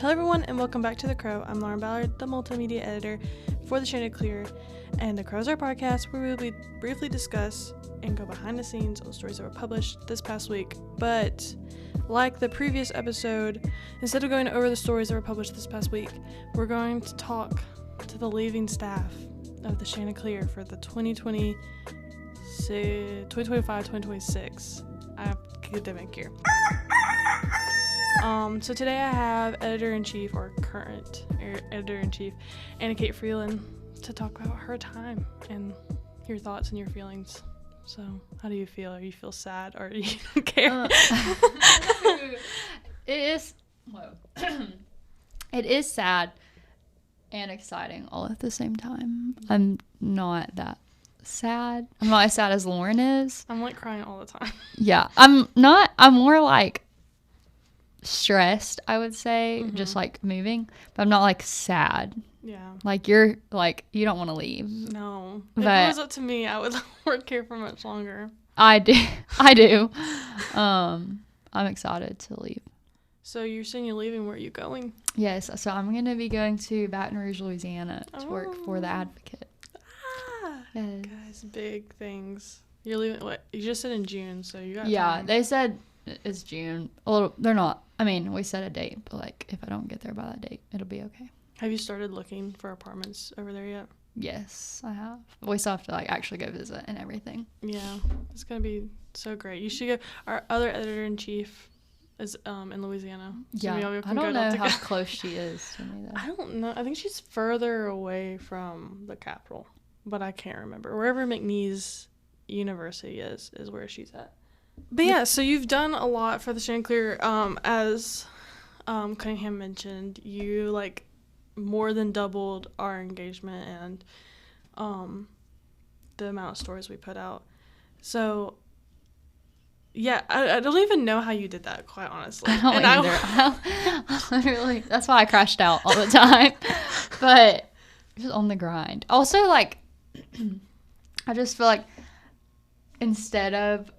Hello everyone and welcome back to The Crow. I'm Lauren Ballard, the multimedia editor for the Chanticleer, and The Crow is our podcast where we will briefly discuss and go behind the scenes on the stories that were published this past week. But like the previous episode, instead of going over the stories that were published this past week, we're going to talk to the leaving staff of the Chanticleer for the 2025-2026 academic year. So today I have Editor-In-Chief, or current Editor-In-Chief, AnnaKate Freeland, to talk about her time and your thoughts and your feelings. So, how do you feel? Do you feel sad, or do you don't care? It is sad and exciting all at the same time. I'm not that sad. I'm not as sad as Lauren is. I'm like crying all the time. Yeah, I'm more like stressed, I would say, just like moving, but I'm not like sad. Yeah. Like you're like, you don't want to leave. No. But if it was up to me, I would work here for much longer. I do. I'm excited to leave. So you're saying you're leaving. Where are you going? Yes. So I'm going to be going to Baton Rouge, Louisiana to work for the Advocate. Yes. Guys, big things. You're leaving, what? You just said in June, so you got time. They said it's June. They're not. I mean, we set a date, but like if I don't get there by that date, it'll be okay. Have you started looking for apartments over there yet? Yes, I have. We still have to like actually go visit and everything. Yeah, it's gonna be so great. You should go. Our other editor-in-chief is in Louisiana. So Yeah, I don't know how close she is to me though. I don't know. I think she's further away from the capital, but I can't remember. Wherever McNeese University is where she's at. But yeah, so you've done a lot for the Chanticleer. As Cunningham mentioned, you like more than doubled our engagement and the amount of stories we put out. So yeah, I don't even know how you did that, quite honestly. I don't either. I literally, that's why I crashed out all the time. But just on the grind. Also, like, I just feel like instead of,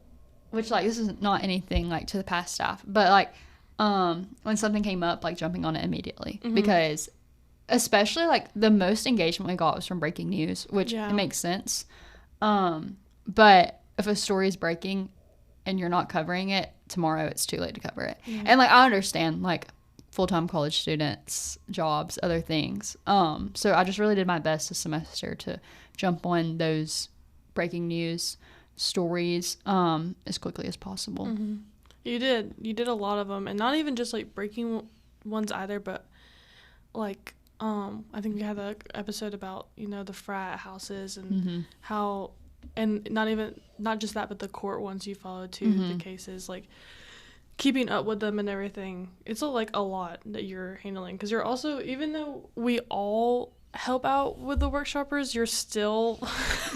which like this is not anything like to the past staff, but like when something came up, like jumping on it immediately, because especially like the most engagement we got was from breaking news, which it makes sense. But if a story is breaking and you're not covering it tomorrow, it's too late to cover it. And like I understand like full-time college students, jobs, other things. So I just really did my best this semester to jump on those breaking news stories as quickly as possible. You did a lot of them, and not even just like breaking ones either, but like I think we had an episode about the frat houses and how, and not just that, but the court ones you followed too, the cases, like keeping up with them and everything. It's a lot that you're handling, because you're also, even though we all help out with the workshoppers, you're still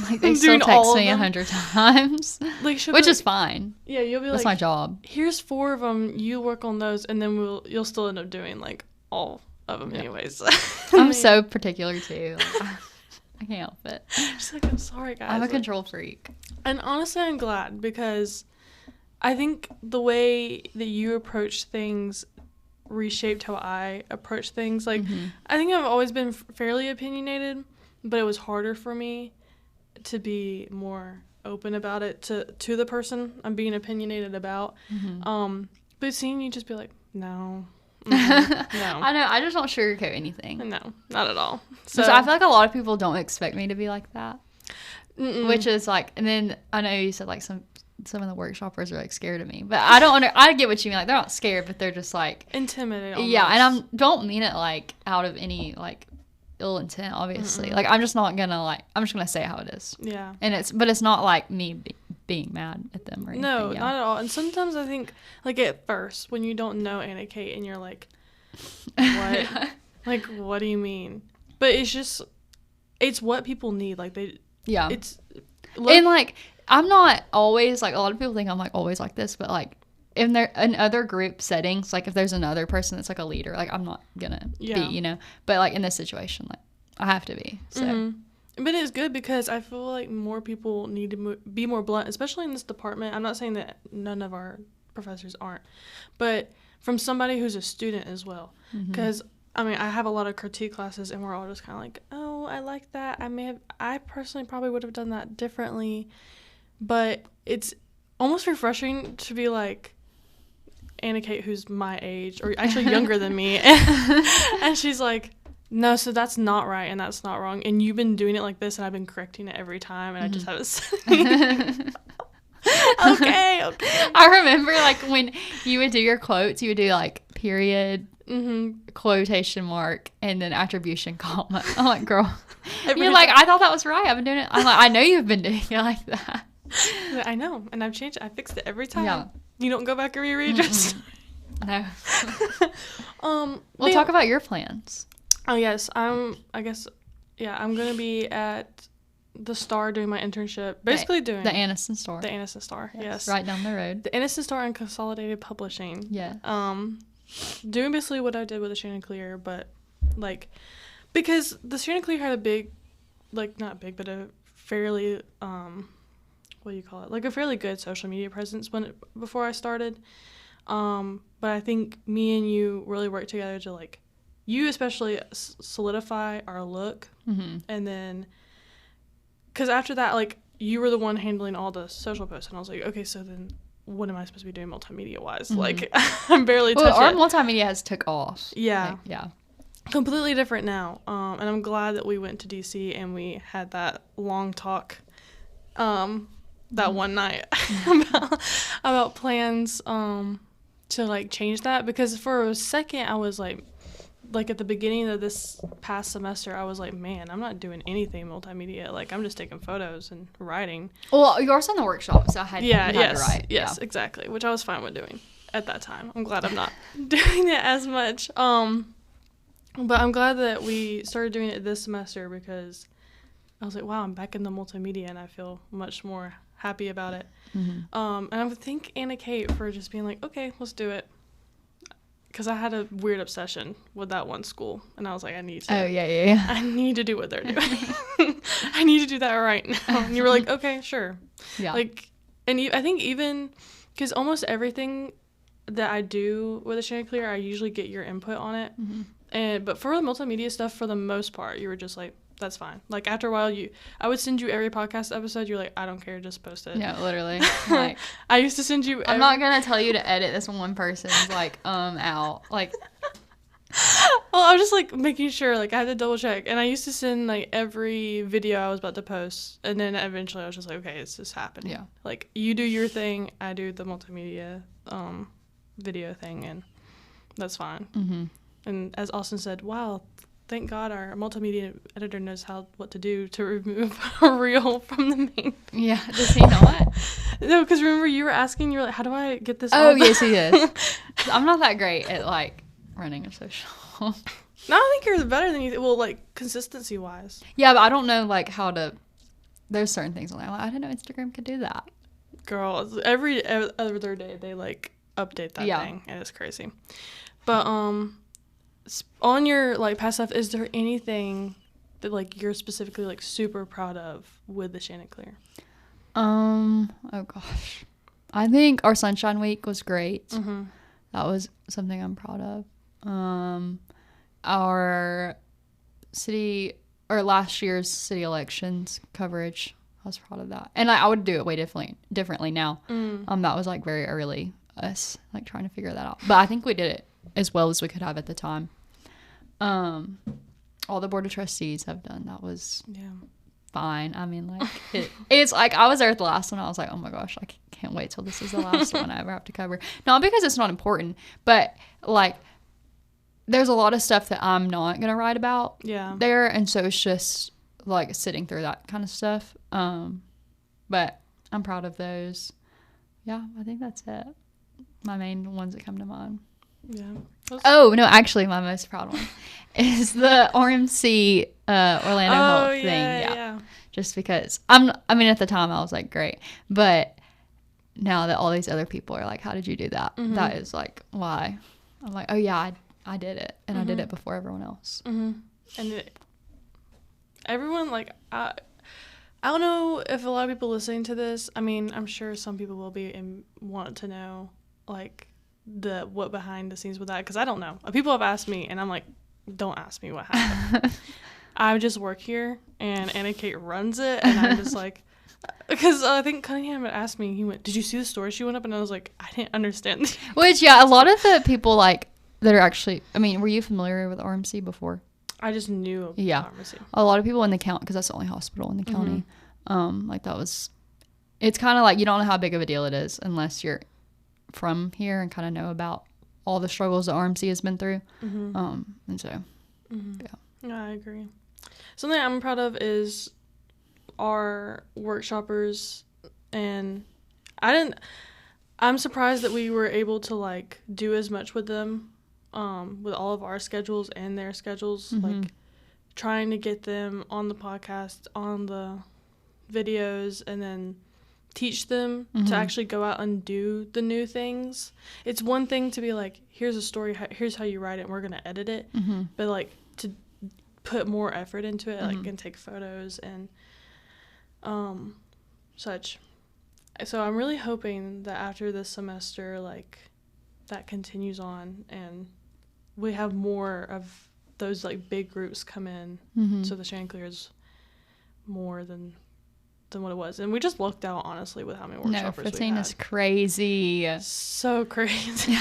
like they still text me 100 times, like, which is fine. Yeah, you'll be that's my job. Here's 4 of them. You work on those, and then you'll still end up doing like all of them anyways. I'm so particular too. Like, I can't help it. Just like, I'm sorry, guys. I'm a control freak. And honestly, I'm glad, because I think the way that you approach things reshaped how I approach things. Like, I think I've always been fairly opinionated, but it was harder for me to be more open about it to the person I'm being opinionated about. But seeing you just be like, no. No. I know, I just don't sugarcoat anything. No, not at all. So I feel like a lot of people don't expect me to be like that. Which is like, and then I know you said like some of the workshoppers are like scared of me, but I get what you mean. Like, they're not scared, but they're just like intimidated almost. Yeah, and don't mean it like out of any like ill intent, obviously. Like, I'm just not gonna I'm just gonna say how it is. Yeah. And it's not like me being mad at them or anything. No, not at all. And sometimes I think, like, at first when you don't know AnnaKate and you're like, what? Like, what do you mean? But it's what people need. Like, it's and like, I'm not always like, a lot of people think I'm like always like this, but like in other group settings, like if there's another person that's like a leader, like I'm not gonna be, but like in this situation, like I have to be. So But it's good, because I feel like more people need to be more blunt, especially in this department. I'm not saying that none of our professors aren't. But from somebody who's a student as well. Because, I mean, I have a lot of critique classes, and we're all just kind of like, oh, I like that. I personally probably would have done that differently. But it's almost refreshing to be like, AnnaKate, who's my age, or actually younger than me, and she's like, no, so that's not right, and that's not wrong, and you've been doing it like this, and I've been correcting it every time, and I just haven't said anything. Okay. I remember, like, when you would do your quotes, you would do, like, period, quotation mark, and then attribution comma. I'm like, girl, you're like, I thought that was right. I've been doing it. I'm like, I know you've been doing it like that. I know, and I've changed it. I fixed it every time. Yeah. You don't go back and reread just. No. We'll talk about your plans. Oh, yes. I'm going to be at the Star doing my internship. Basically doing... The Anniston Star. The Anniston Star, yes. Right down the road. The Anniston Star and Consolidated Publishing. Yeah. Doing basically what I did with the Chanticleer, but, like... Because the Chanticleer had a big... Like, not big, but a fairly... what do you call it? Like, a fairly good social media presence before I started. But I think me and you really worked together to, like... You especially solidify our look, and then, because after that, like, you were the one handling all the social posts, and I was like, okay, so then what am I supposed to be doing multimedia-wise? Like, I'm barely touching it. Our multimedia has took off. Yeah. Like, yeah. Completely different now, and I'm glad that we went to D.C. and we had that long talk that one night about plans to, like, change that, because for a second I was like at the beginning of this past semester, I was like, man, I'm not doing anything multimedia. Like, I'm just taking photos and writing. Well, you were also in the workshop, so I had, had to write. Yes, exactly, which I was fine with doing at that time. I'm glad I'm not doing it as much. But I'm glad that we started doing it this semester, because I was like, wow, I'm back in the multimedia, and I feel much more happy about it. And I thank AnnaKate for just being like, okay, let's do it. Because I had a weird obsession with that one school, and I was like, I need to. Oh, yeah. I need to do what they're doing. I need to do that right now. And you were like, okay, sure. Yeah. Like, and I think even, because almost everything that I do with a Chanticleer, I usually get your input on it. But for the multimedia stuff, for the most part, you were just like, that's fine. Like, after a while, I would send you every podcast episode. You're like, I don't care, just post it. Yeah, literally. Like, I used to send you. I'm not gonna tell you to edit this one person's like out. Like, well, I was just like making sure. Like, I had to double check, and I used to send like every video I was about to post, and then eventually I was just like, okay, it's just happening. Yeah. Like, you do your thing, I do the multimedia video thing, and that's fine. And as Austin said, wow. Thank God our multimedia editor knows what to do to remove a reel from the main. Yeah, does he not? No, because remember you were asking, you were like, how do I get this Oh, off? yes, he is. I'm not that great at, like, running a social. No, I think you're better than you. Well, like, consistency-wise. Yeah, but I don't know, like, how to... There's certain things on there. Like, I didn't know Instagram could do that. Girl, every other day they, like, update that thing, and it's crazy. But, on your, like, past stuff, is there anything that, like, you're specifically, like, super proud of with the Chanticleer? Oh gosh, I think our Sunshine Week was great. That was something I'm proud of. Our last year's city elections coverage, I was proud of that, and I would do it way differently now. That was like very early us like trying to figure that out, but I think we did it as well as we could have at the time. All the board of trustees have done that was fine. I mean, like, it's like I was there at the last one. I was like, oh my gosh, I can't wait till this is the last one I ever have to cover. Not because it's not important, but like there's a lot of stuff that I'm not gonna write about there, and so it's just like sitting through that kind of stuff. But I'm proud of those. Yeah, I think that's it. My main ones that come to mind. Yeah. Oh, no, actually, my most proud one is the RMC Orlando Health thing. Yeah. Just because at the time I was like, great. But now that all these other people are like, how did you do that? That is like, why? I'm like, oh, yeah, I did it. And I did it before everyone else. And everyone, like, I don't know if a lot of people listening to this, I mean, I'm sure some people will be and want to know like what behind the scenes with that, because I don't know. People have asked me, and I'm like, don't ask me what happened. I just work here, and AnnaKate runs it, and I'm just like, because I think Cunningham had asked me, he went, did you see the story she went up? And I was like, I didn't understand. Which, yeah, a lot of the people, like, that are actually, I mean, were you familiar with RMC before? I just knew of RMC. A lot of people in the county, because that's the only hospital in the county, like, that was, it's kind of like, you don't know how big of a deal it is unless you're from here and kind of know about all the struggles that RMC has been through. And so, Yeah, I agree. Something I'm proud of is our workshoppers, and I'm surprised that we were able to like do as much with them, with all of our schedules and their schedules, like trying to get them on the podcast, on the videos, and then teach them to actually go out and do the new things. It's one thing to be like, here's a story, here's how you write it, and we're gonna edit it, but like to put more effort into it, like, and take photos and such. So I'm really hoping that after this semester, like, that continues on and we have more of those like big groups come in, so the Chanticleer is more than what it was. And we just lucked out, honestly, with how many workshoppers 15 we had. is crazy. So crazy.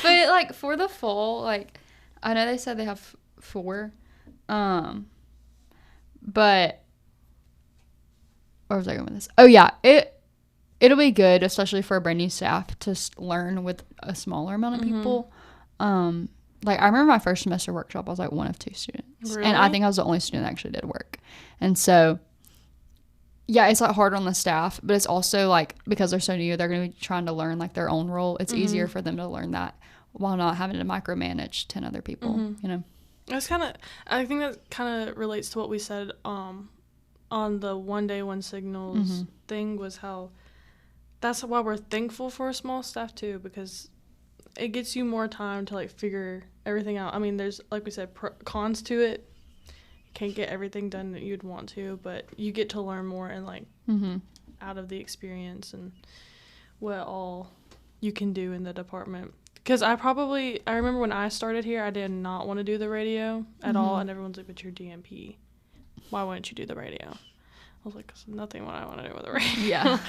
But like for the fall, like I know they said they have 4, but where was I going with this? Oh yeah, it'll be good, especially for a brand new staff, to learn with a smaller amount of people. Like I remember my first semester workshop, I was like one of 2 students, really? And I think I was the only student that actually did work. And so yeah, it's like hard on the staff, but it's also like because they're so new, they're going to be trying to learn like their own role. It's easier for them to learn that while not having to micromanage 10 other people, you know. It's kind of, I think that kind of relates to what we said on the one day one signals thing, was how that's why we're thankful for a small staff too, because it gets you more time to like figure everything out. I mean, there's, like we said, cons to it. Can't get everything done that you'd want to, but you get to learn more and like out of the experience and what all you can do in the department. Because I remember when I started here, I did not want to do the radio at all, and everyone's like, but you're DMP, why wouldn't you do the radio? I was like, there's nothing what I want to do with the radio.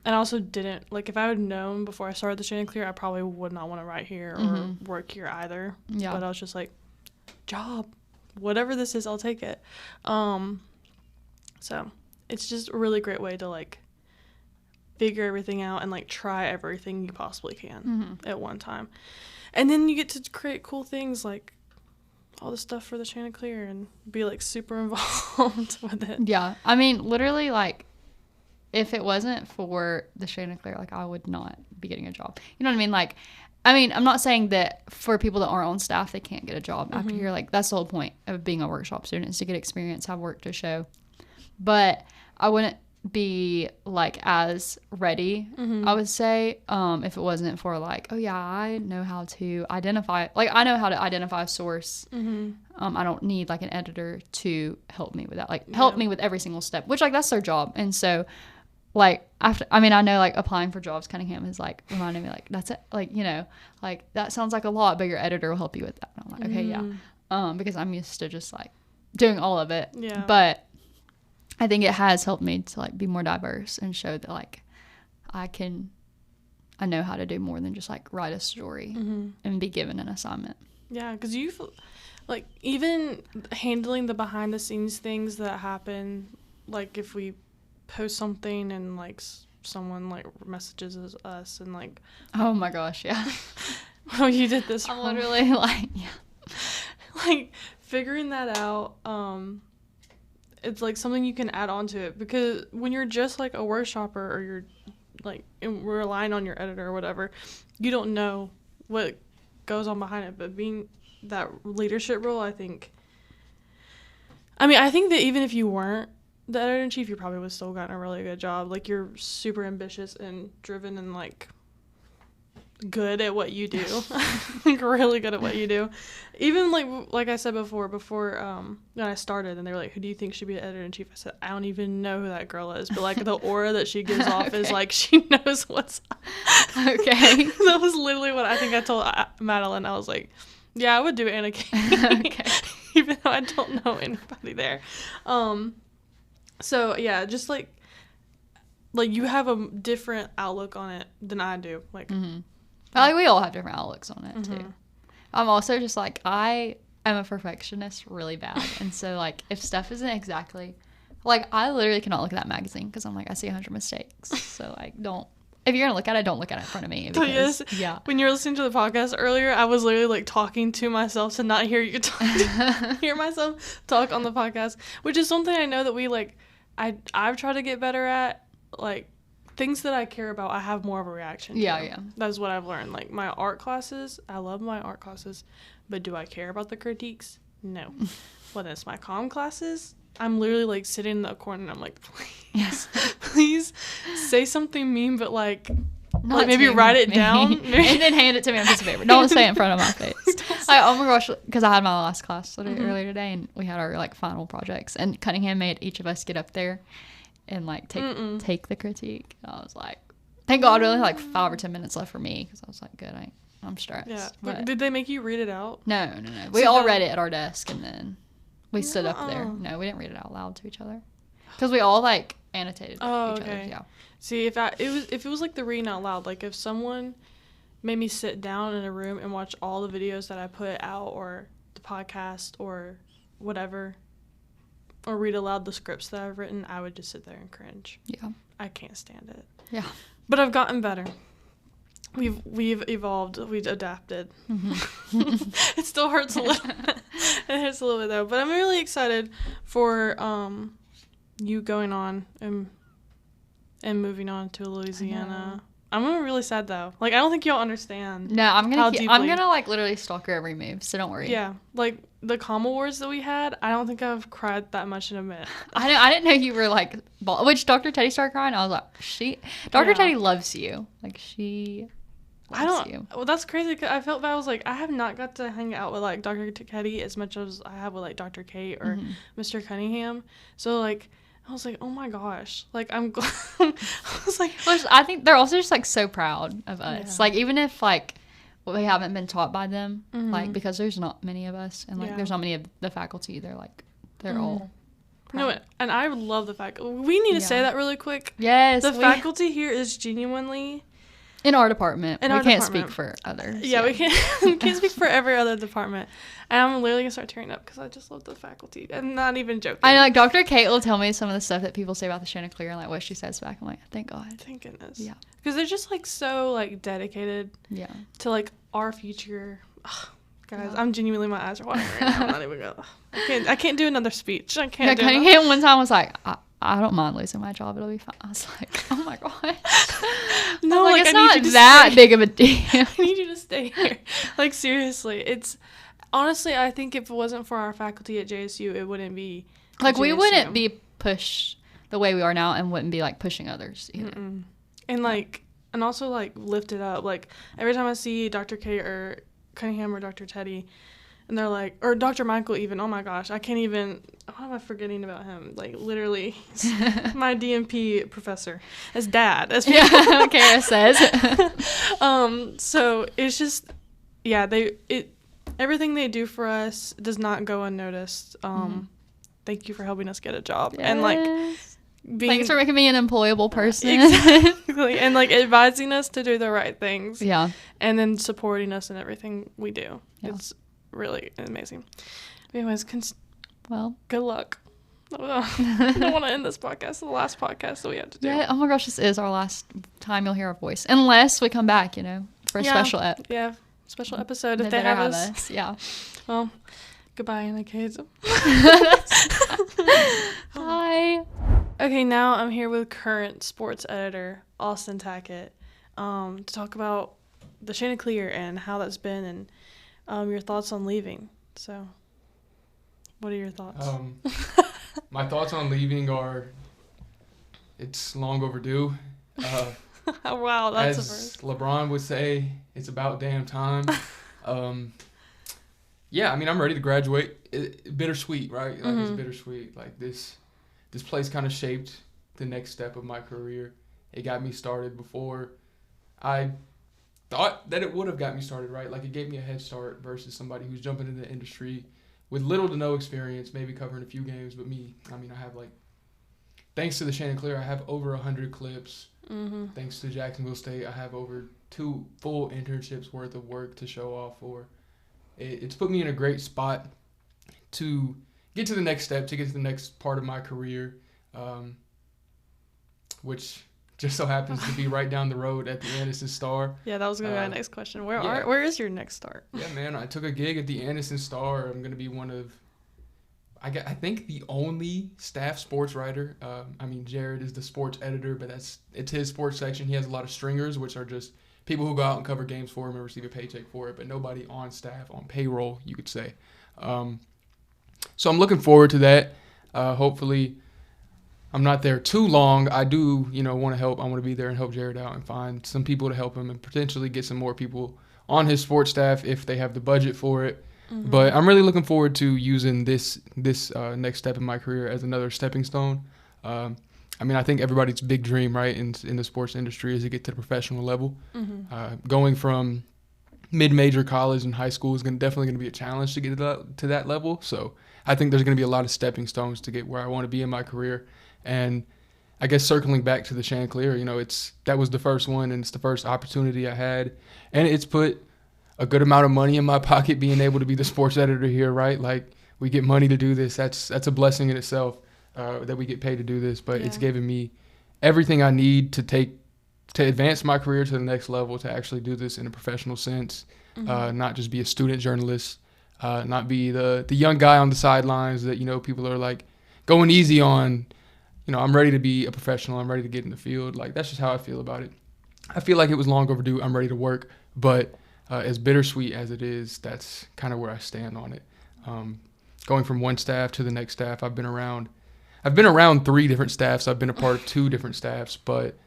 And I also didn't, like, if I had known before I started the Chanticleer, I probably would not want to write here or work here either. But I was just like, job, whatever this is, I'll take it. So it's just a really great way to like figure everything out and like try everything you possibly can at one time, and then you get to create cool things like all the stuff for the Chanticleer and be like super involved with it. Yeah, I mean, literally, like if it wasn't for the Chanticleer, like I would not be getting a job. You know what I mean? Like, I mean, I'm not saying that for people that aren't on staff, they can't get a job after here. Like, that's the whole point of being a workshop student, is to get experience, have work to show. But I wouldn't be, like, as ready, I would say, if it wasn't for, like, oh, yeah, I know how to identify. Like, I know how to identify a source. I don't need, like, an editor to help me with that. Like, help me with every single step, which, like, that's their job. And so, like, after, I mean, I know, like, applying for jobs, Cunningham is, like, reminding me, like, that's it. Like, you know, like, that sounds like a lot, but your editor will help you with that. And I'm like, okay, yeah. Because I'm used to just, like, doing all of it. Yeah. But I think it has helped me to, like, be more diverse and show that, like, I know how to do more than just, like, write a story and be given an assignment. Yeah, because you, like, even handling the behind-the-scenes things that happen, like, if we post something and like someone like messages us and like, oh my gosh, yeah. Oh, you did this wrong. I'm literally like, like figuring that out, it's like something you can add on to it, because when you're just like a workshopper or you're like relying on your editor or whatever, you don't know what goes on behind it. But being that leadership role, I think that even if you weren't the editor-in-chief, you probably would have still gotten a really good job. Like, you're super ambitious and driven and, like, good at what you do. Like, really good at what you do. Even, like I said before when I started, and they were like, who do you think should be an editor-in-chief? I said, I don't even know who that girl is. But, like, the aura that she gives off is, like, she knows what's up. Okay. That was literally what I think I told Madeline. I was like, yeah, I would do AnnaKate. Okay. Even though I don't know anybody there. So, yeah, just, like, you have a different outlook on it than I do. Like, Like, we all have different outlooks on it, too. I'm also just, like, I am a perfectionist really bad. And so, like, if stuff isn't exactly... Like, I literally cannot look at that magazine because I'm like, I see 100 mistakes. So, like, don't... If you're going to look at it, don't look at it in front of me. Because, yeah. When you were listening to the podcast earlier, I was literally, like, talking to myself to not hear you talk. Hear myself talk on the podcast. Which is something I know that we, like... I've tried to get better at. Like... Things that I care about, I have more of a reaction to. Yeah. That's what I've learned. Like, my art classes, I love my art classes, but do I care about the critiques? No. When it's my comm classes, I'm literally, like, sitting in the corner and I'm like, please say something mean, but, like maybe write it down. And then hand it to me on a piece of paper. Don't say it in front of my face. Like, oh my gosh, because I had my last class earlier today, and we had our, like, final projects, and Cunningham made each of us get up there and, like, take the critique. And I was like, thank God, only like 5 or 10 minutes left for me, because I was like, good, I'm stressed. Yeah. But did they make you read it out? No. We all read it at our desk, and then we stood up there. No, we didn't read it out loud to each other, because we all, like, annotated each other. Yeah. See, if it was like the reading out loud, like, if someone made me sit down in a room and watch all the videos that I put out, or the podcast, or whatever, or read aloud the scripts that I've written, I would just sit there and cringe. Yeah. I can't stand it. Yeah. But I've gotten better. We've evolved. We've adapted. It still hurts a little bit. It hurts a little bit, though. But I'm really excited for you going on and moving on to Louisiana. I'm really sad, though. Like, I don't think y'all understand. No, I'm gonna like literally stalk her every move, so don't worry. Yeah, like the comm awards that we had, I don't think I've cried that much in a minute. I didn't know you were like, which Dr. Teddy started crying. I was like, Dr. Teddy loves you. Like, she loves you. Well, that's crazy, because I felt bad. I was like, I have not got to hang out with, like, Dr. Teddy as much as I have with, like, Dr. Kate or Mr. Cunningham. So, like, I was like, oh my gosh. Like, I'm glad. I was like, I think they're also just, like, so proud of us. Yeah. Like, even if, like, we haven't been taught by them, like, because there's not many of us, and, like, there's not many of the faculty either. Like, they're all proud. No, and I love the faculty. We need to say that really quick. Yes. The faculty here is genuinely... In our department. We can't speak for others. Yeah, we can't speak for every other department. And I'm literally going to start tearing up because I just love the faculty. I'm not even joking. I know, like, Dr. Kate will tell me some of the stuff that people say about the Chanticleer and, like, what she says back. I'm like, thank God. Thank goodness. Yeah. Because they're just, like, so, like, dedicated to, like, our future. Ugh, guys, I'm genuinely, my eyes are watering right now. I'm not even going to. I can't do another speech. I can't do it. Cunningham one time was like, I don't mind losing my job. It'll be fine. I was like, oh my God. No, like, it's not that big of a deal. I need you to stay here. Like, seriously. It's, honestly, I think if it wasn't for our faculty at JSU, it wouldn't be. Like, we wouldn't be pushed the way we are now, and wouldn't be, like, pushing others either. And, like, and also, like, lift it up. Like, every time I see Dr. Kate or Cunningham or Dr. Teddy, and they're like, or Dr. Michael even, oh my gosh, I can't even, what am I forgetting about him? Like, literally, my DMP professor, as dad. As Kara says. So it's just, everything they do for us does not go unnoticed. Thank you for helping us get a job. Yes. And, like, thanks for making me an employable person. Exactly. And, like, advising us to do the right things. Yeah. And then supporting us in everything we do. Yeah. It's really amazing. Anyways, well, good luck. I don't want to end this podcast. It's the last podcast that we have to do. Yeah. Oh my gosh, this is our last time you'll hear our voice, unless we come back, for a special ep. Yeah, special episode if they have us. Yeah. Well, goodbye, AnnaKate. Bye. Okay, now I'm here with current sports editor Austin Tackett to talk about the Chanticleer and how that's been, and your thoughts on leaving. So, what are your thoughts? My thoughts on leaving are, it's long overdue. Wow, that's a As first. LeBron would say, it's about damn time. Yeah, I mean, I'm ready to graduate. Bittersweet, right? Like, it's bittersweet. Like, this place kind of shaped the next step of my career. It got me started before I thought that it would have got me started, right? Like, it gave me a head start versus somebody who's jumping into the industry with little to no experience, maybe covering a few games. But me, I mean, I have, like, thanks to the Chanticleer, I have over 100 clips. Thanks to Jacksonville State, I have over 2 full internships worth of work to show off for. It's put me in a great spot to get to the next step, to get to the next part of my career, which just so happens to be right down the road at the Anderson Star. Yeah, that was going to be my next question. Yeah. Where is your next start? Yeah, man, I took a gig at the Anderson Star. I'm going to be one of, I think, the only staff sports writer. I mean, Jared is the sports editor, but it's his sports section. He has a lot of stringers, which are just people who go out and cover games for him and receive a paycheck for it, but nobody on staff, on payroll, you could say. So I'm looking forward to that. Hopefully, I'm not there too long. I do, want to help. I want to be there and help Jared out and find some people to help him and potentially get some more people on his sports staff if they have the budget for it. But I'm really looking forward to using this next step in my career as another stepping stone. I mean, I think everybody's big dream, right, in the sports industry is to get to the professional level. Going from mid-major college and high school is definitely going to be a challenge to get to that level. So I think there's going to be a lot of stepping stones to get where I want to be in my career. And I guess circling back to the Chanticleer, that was the first one, and it's the first opportunity I had. And it's put a good amount of money in my pocket being able to be the sports editor here, right? Like, we get money to do this. That's a blessing in itself. That we get paid to do this, but it's given me everything I need to advance my career to the next level, to actually do this in a professional sense, not just be a student journalist, not be the young guy on the sidelines that, people are like going easy on. I'm ready to be a professional. I'm ready to get in the field. Like, that's just how I feel about it. I feel like it was long overdue. I'm ready to work, but as bittersweet as it is, that's kind of where I stand on it. Going from one staff to the next staff, I've been around 3 different staffs. I've been a part of 2 different staffs, but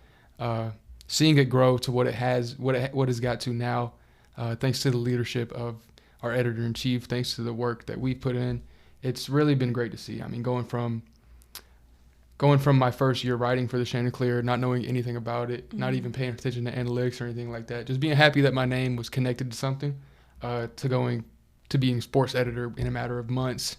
seeing it grow to what it has got to now, thanks to the leadership of our editor-in-chief, thanks to the work that we've put in, it's really been great to see. I mean, going from my first year writing for the Chanticleer, not knowing anything about it, not even paying attention to analytics or anything like that, just being happy that my name was connected to something, to going to being sports editor in a matter of months,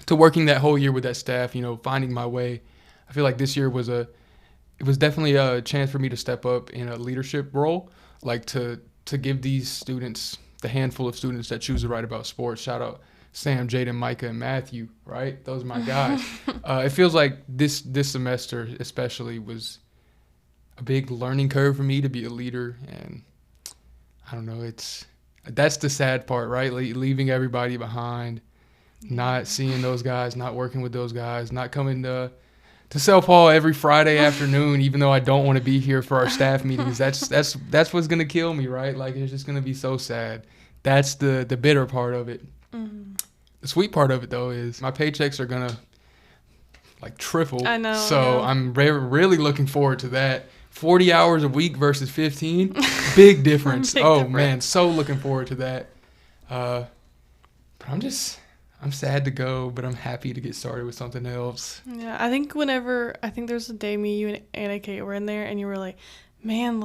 to working that whole year with that staff, finding my way. I feel like this year was definitely a chance for me to step up in a leadership role, like to give these students, the handful of students that choose to write about sports, shout out Sam, Jaden, Micah, and Matthew, right? Those are my guys. It feels like this semester especially was a big learning curve for me to be a leader, and I don't know, that's the sad part, right? Leaving everybody behind, not seeing those guys, not working with those guys, not coming to Self Hall every Friday afternoon, even though I don't want to be here for our staff meetings. That's what's gonna kill me, right? Like, it's just gonna be so sad. That's the bitter part of it. The sweet part of it, though, is my paychecks are gonna triple. I know. So yeah. I'm really looking forward to that. 40 hours a week versus 15, big difference. Man, so looking forward to that. But I'm sad to go, but I'm happy to get started with something else. Yeah, I think there's a day me, you, and AnnaKate were in there, and you were like, man,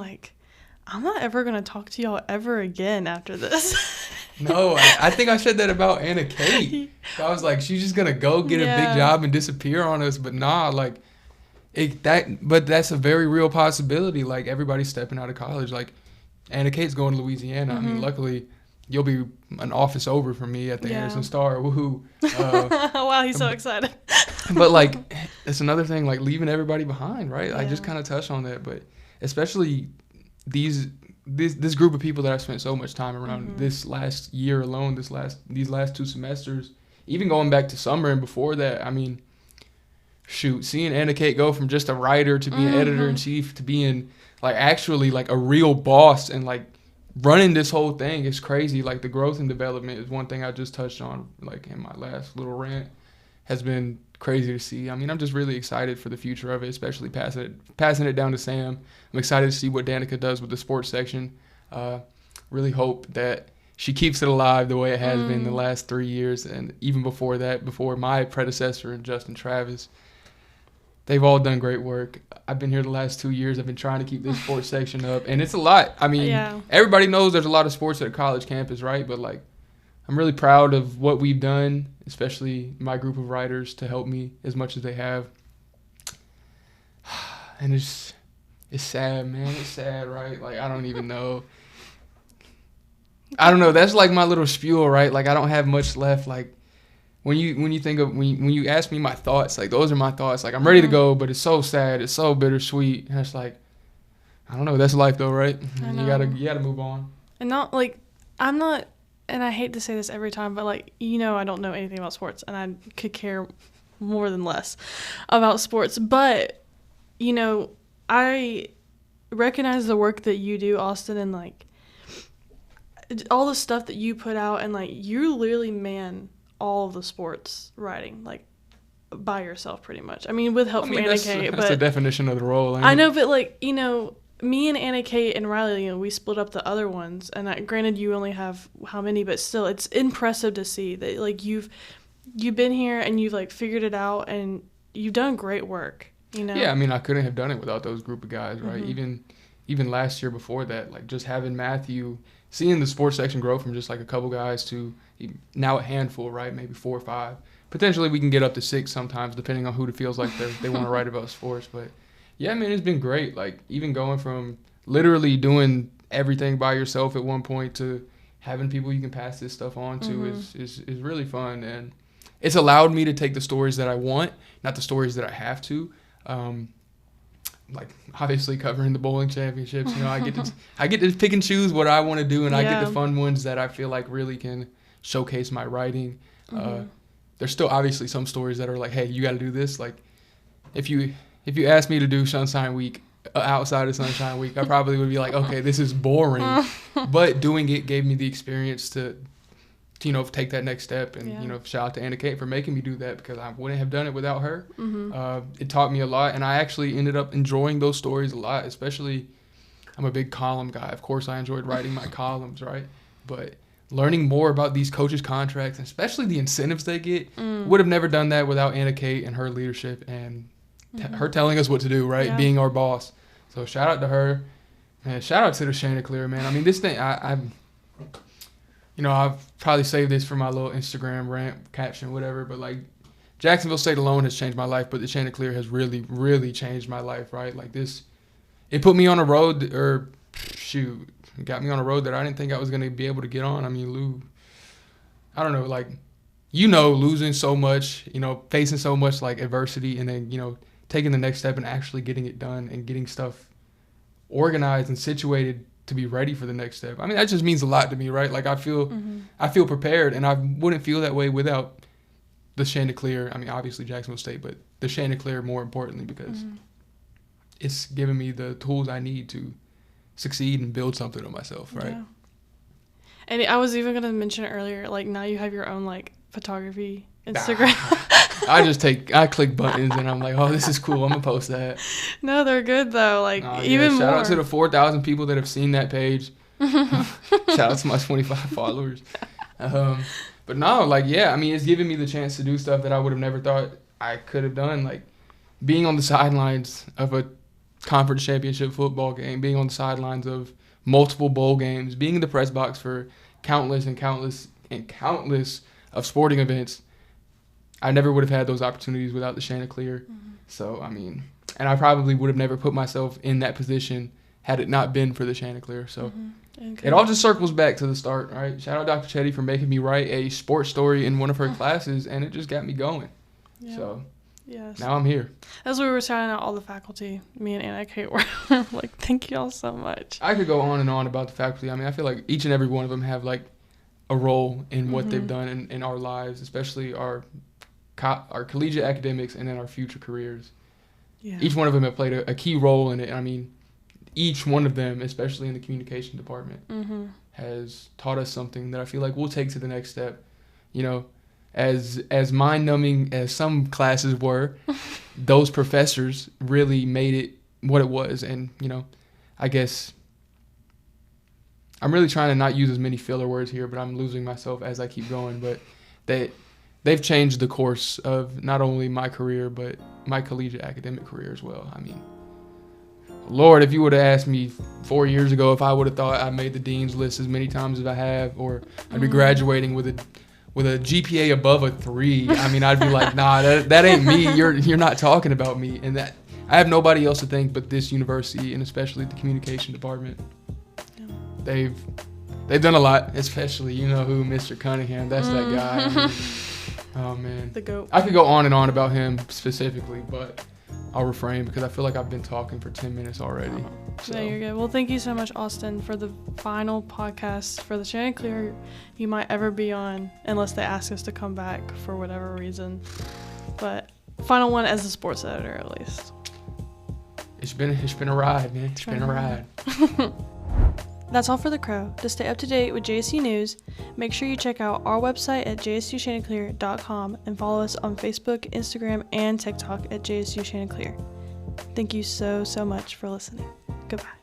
I'm not ever going to talk to y'all ever again after this. No, I think I said that about AnnaKate. I was like, she's just going to go get a big job and disappear on us. But nah, but that's a very real possibility. Like, everybody's stepping out of college. Like, AnnaKate's going to Louisiana. I mean, luckily, you'll be an office over from me at the Anderson Star. Woohoo. Wow, he's so excited. But, it's another thing, leaving everybody behind, right? Yeah. I just kind of touched on that. But especially this group of people that I've spent so much time around this last year alone, these last 2 semesters, even going back to summer and before that, I mean, shoot, seeing AnnaKate go from just a writer to being editor-in-chief to being, actually, a real boss and, running this whole thing is crazy. The growth and development is one thing I just touched on, in my last little rant, has been crazy to see. I mean, I'm just really excited for the future of it, especially passing it down to Sam. I'm excited to see what Danica does with the sports section. Really hope that she keeps it alive the way it has been the last 3 years, and even before that, before my predecessor and Justin Travis. They've all done great work. I've been here the last 2 years. I've been trying to keep this sports section up, and it's a lot. I mean, everybody knows there's a lot of sports at a college campus, right? But, like, I'm really proud of what we've done, especially my group of writers, to help me as much as they have. And it's sad, man. It's sad, right? Like, I don't even know. I don't know. That's like my little spiel, right? Like, I don't have much left. Like, when you think of when you ask me my thoughts, like, those are my thoughts. Like, I'm ready to go, but it's so sad. It's so bittersweet. And it's like, I don't know. That's life, though, right? You gotta move on. And not like I'm not. And I hate to say this every time, but, like, I don't know anything about sports, and I could care more than less about sports. But, I recognize the work that you do, Austin, and, like, all the stuff that you put out, and, like, you literally man all of the sports writing, like, by yourself pretty much. I mean, with help from AnnaKate. That's the definition of the role. I know, but, like, me and AnnaKate and Riley, we split up the other ones, and granted you only have how many, but still, it's impressive to see that, like, you've been here and you've, like, figured it out, and you've done great work. Yeah, I mean, I couldn't have done it without those group of guys, right? Even last year before that, like, just having Matthew, seeing the sports section grow from just like a couple guys to now a handful, right? Maybe 4 or 5. Potentially we can get up to 6 sometimes, depending on who it feels like they want to write about sports, but. Yeah, man, it's been great. Like, even going from literally doing everything by yourself at one point to having people you can pass this stuff on to is really fun. And it's allowed me to take the stories that I want, not the stories that I have to. Like, obviously covering the bowling championships, I get to pick and choose what I want to do, and I get the fun ones that I feel like really can showcase my writing. There's still obviously some stories that are like, hey, you got to do this. Like, if you asked me to do Sunshine Week outside of Sunshine Week, I probably would be like, okay, this is boring. But doing it gave me the experience to take that next step. And, shout out to AnnaKate for making me do that, because I wouldn't have done it without her. It taught me a lot, and I actually ended up enjoying those stories a lot, especially I'm a big column guy. Of course, I enjoyed writing my columns, right? But learning more about these coaches' contracts, and especially the incentives they get, would have never done that without AnnaKate and her leadership and her telling us what to do, right? Being our boss. So shout out to her. Man, shout out to the Chanticleer, man. I mean, this thing, I've probably saved this for my little Instagram rant, caption, whatever, but, like, Jacksonville State alone has changed my life, but the Chanticleer has really, really changed my life, right? Like, this, it put me on a road, it got me on a road that I didn't think I was going to be able to get on. I mean, I don't know, like, losing so much, facing so much, like, adversity, and then, taking the next step and actually getting it done and getting stuff organized and situated to be ready for the next step. I mean, that just means a lot to me, right? Like, I feel prepared, and I wouldn't feel that way without the Chanticleer. I mean, obviously Jacksonville State, but the Chanticleer more importantly, because it's given me the tools I need to succeed and build something of myself, right? Yeah. And I was even going to mention earlier, like, now you have your own, like, photography Instagram. I click buttons and I'm like, oh, this is cool. I'm going to post that. No, they're good, though. Like, even more. Shout out to the 4,000 people that have seen that page. Shout out to my 25 followers. But no, like, yeah, I mean, it's given me the chance to do stuff that I would have never thought I could have done. Like, being on the sidelines of a conference championship football game, being on the sidelines of multiple bowl games, being in the press box for countless of sporting events. I never would have had those opportunities without the Chanticleer. So, I mean, and I probably would have never put myself in that position had it not been for the Chanticleer. So it all just circles back to the start, right? Shout out Dr. Chetty for making me write a sports story in one of her classes, and it just got me going. Yeah. So now I'm here. As we were shouting out all the faculty, me and AnnaKate were like, thank you all so much. I could go on and on about the faculty. I mean, I feel like each and every one of them have, like, a role in what they've done in our lives, especially our collegiate academics and in our future careers. Yeah. Each one of them have played a key role in it. I mean, each one of them, especially in the communication department, has taught us something that I feel like we'll take to the next step. as mind-numbing as some classes were, those professors really made it what it was. And, you know, I guess I'm really trying to not use as many filler words here, but I'm losing myself as I keep going. But they've changed the course of not only my career, but my collegiate academic career as well. I mean, Lord, if you would have asked me 4 years ago if I would have thought I made the dean's list as many times as I have, or I'd be graduating with a GPA above a 3, I mean, I'd be like, nah, that ain't me. You're not talking about me. And that I have nobody else to thank but this university, and especially the communication department. Yeah. They've done a lot, especially, you know who, Mr. Cunningham. That's that guy. I mean, oh man, the GOAT. I could go on and on about him specifically, but I'll refrain because I feel like I've been talking for 10 minutes already. So. Yeah, you're good. Well, thank you so much, Austin, for the final podcast for the Chanticleer you might ever be on, unless they ask us to come back for whatever reason. But final one as a sports editor, at least. It's been a ride, man. It's been a ride. That's all for The Crow. To stay up to date with JSU news, make sure you check out our website at jsuchanticleer.com and follow us on Facebook, Instagram, and TikTok at JSU Chanticleer. Thank you so much for listening. Goodbye.